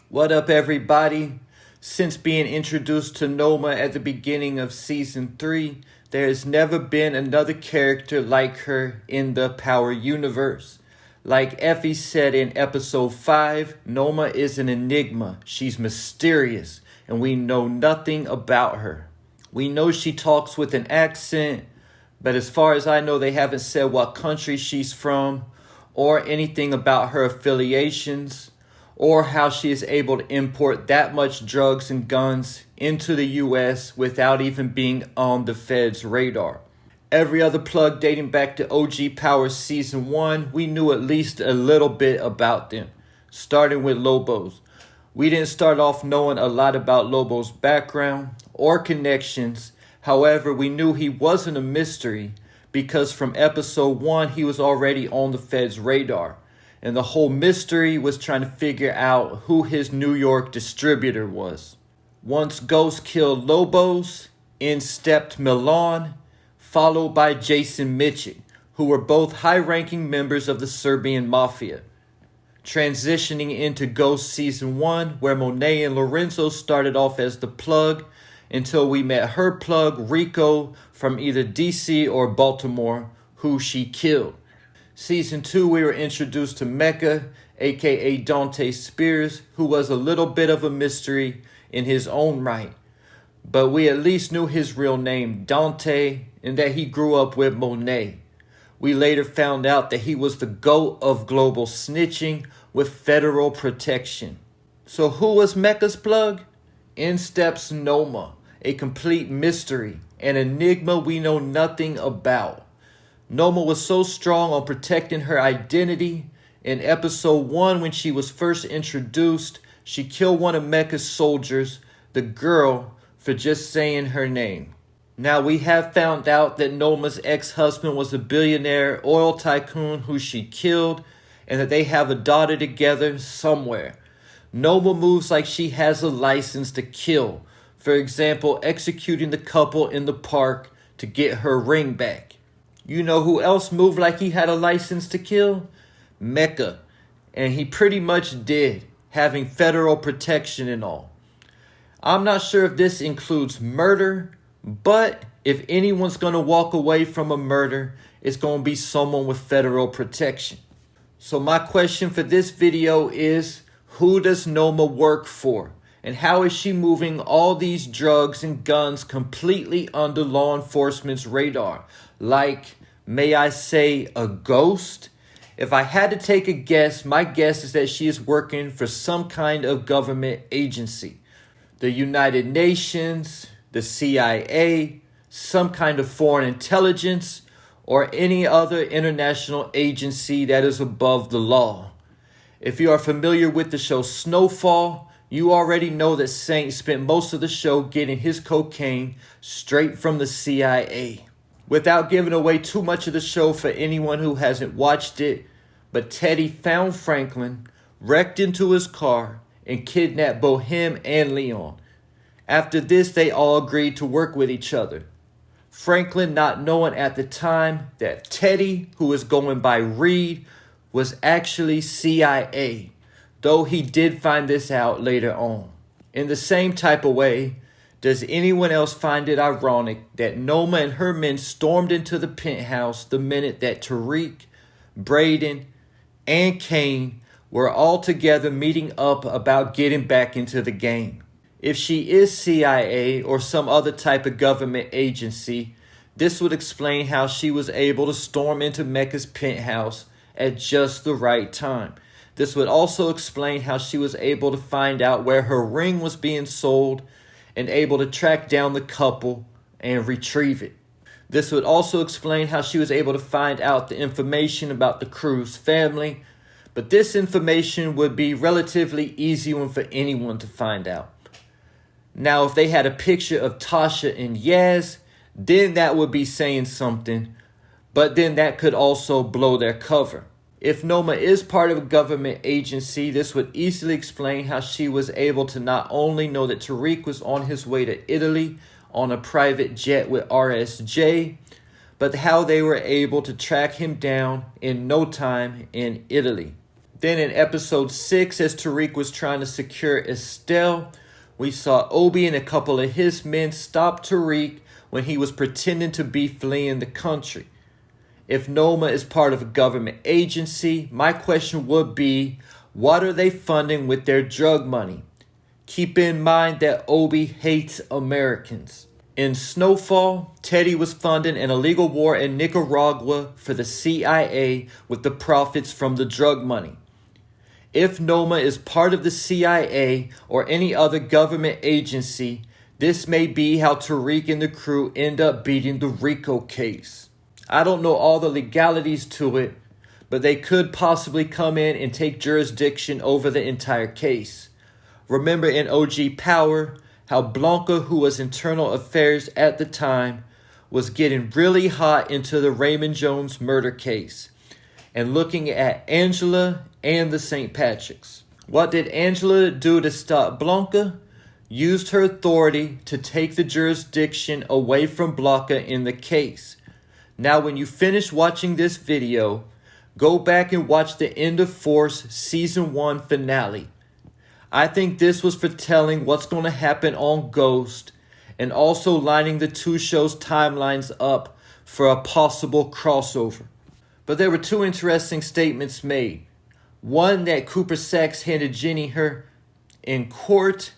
What up, everybody? Since being introduced to Noma at the beginning of Season 3, there has never been another character like her in the Power Universe. Like Effie said in Episode 5, Noma is an enigma. She's mysterious, and we know nothing about her. We know she talks with an accent, but as far as I know, they haven't said what country she's from, or anything about her affiliations, or how she is able to import that much drugs and guns into the US without even being on the Fed's radar. Every other plug dating back to OG Power Season 1, we knew at least a little bit about them, starting with Lobo's. We didn't start off knowing a lot about Lobo's background or connections. However, we knew he wasn't a mystery because from Episode 1, he was already on the Fed's radar. And the whole mystery was trying to figure out who his New York distributor was. Once Ghost killed Lobos, in stepped Milan, followed by Jason Mitchell, who were both high-ranking members of the Serbian Mafia. Transitioning into Ghost Season 1, where Monet and Lorenzo started off as the plug, until we met her plug, RICO, from either DC or Baltimore, who she killed. Season 2, we were introduced to Mecca, aka Dante Spears, who was a little bit of a mystery in his own right. But we at least knew his real name, Dante, and that he grew up with Monet. We later found out that he was the GOAT of global snitching with federal protection. So who was Mecca's plug? In steps Noma, a complete mystery, an enigma we know nothing about. Noma was so strong on protecting her identity. In Episode 1, when she was first introduced, she killed one of Mecca's soldiers, the girl, for just saying her name. Now, we have found out that Noma's ex-husband was a billionaire oil tycoon who she killed, and that they have a daughter together somewhere. Noma moves like she has a license to kill. For example, executing the couple in the park to get her ring back. You know who else moved like he had a license to kill? Mecca. And he pretty much did, having federal protection and all. I'm not sure if this includes murder, but if anyone's going to walk away from a murder, it's going to be someone with federal protection. So my question for this video is, who does Noma work for? And how is she moving all these drugs and guns completely under law enforcement's radar? Like, may I say, a ghost? If I had to take a guess, my guess is that she is working for some kind of government agency. The United Nations, the CIA, some kind of foreign intelligence, or any other international agency that is above the law. If you are familiar with the show Snowfall, you already know that Saint spent most of the show getting his cocaine straight from the CIA. Without giving away too much of the show for anyone who hasn't watched it, but Teddy found Franklin, wrecked into his car, and kidnapped both him and Leon. After this, they all agreed to work with each other. Franklin not knowing at the time that Teddy, who is going by Reed, was actually CIA, though he did find this out later on. In the same type of way, does anyone else find it ironic that Noma and her men stormed into the penthouse the minute that Tariq, Braden, and Kane were all together meeting up about getting back into the game? If she is CIA or some other type of government agency, this would explain how she was able to storm into Mecca's penthouse at just the right time. This would also explain how she was able to find out where her ring was being sold and able to track down the couple and retrieve it. This would also explain how she was able to find out the information about the Cruz family, but this information would be relatively easy one for anyone to find out. Now, if they had a picture of Tasha and Yaz, then that would be saying something, but then that could also blow their cover. If Noma is part of a government agency, this would easily explain how she was able to not only know that Tariq was on his way to Italy on a private jet with RSJ, but how they were able to track him down in no time in Italy. Then in episode 6, as Tariq was trying to secure Estelle, we saw Obi and a couple of his men stop Tariq when he was pretending to be fleeing the country. If Noma is part of a government agency, my question would be, what are they funding with their drug money? Keep in mind that Obi hates Americans. In Snowfall, Teddy was funding an illegal war in Nicaragua for the CIA with the profits from the drug money. If Noma is part of the CIA or any other government agency, this may be how Tariq and the crew end up beating the RICO case. I don't know all the legalities to it, but they could possibly come in and take jurisdiction over the entire case. Remember in OG Power, how Blanca, who was internal affairs at the time, was getting really hot into the Raymond Jones murder case and looking at Angela and the St. Patricks. What did Angela do to stop Blanca? Used her authority to take the jurisdiction away from Blanca in the case. Now when you finish watching this video, go back and watch the End of Force Season 1 finale. I think this was foretelling what's going to happen on Ghost and also lining the two shows' timelines up for a possible crossover. But there were two interesting statements made. One, that Cooper Saxe handed Jenny her in court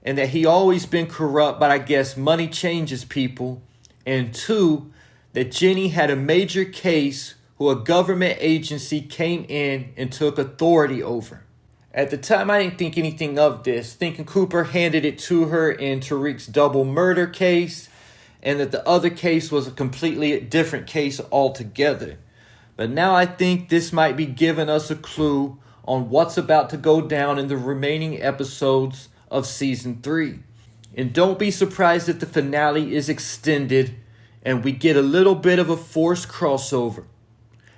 and that he always been corrupt, but I guess money changes people. And two, that Jenny had a major case who a government agency came in and took authority over. At the time, I didn't think anything of this, thinking Cooper handed it to her in Tariq's double murder case, and that the other case was a completely different case altogether. But now I think this might be giving us a clue on what's about to go down in the remaining episodes of Season 3. And don't be surprised if the finale is extended and we get a little bit of a forced crossover.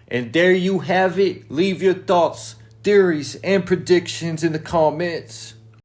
And there you have it. Leave your thoughts, theories, and predictions in the comments.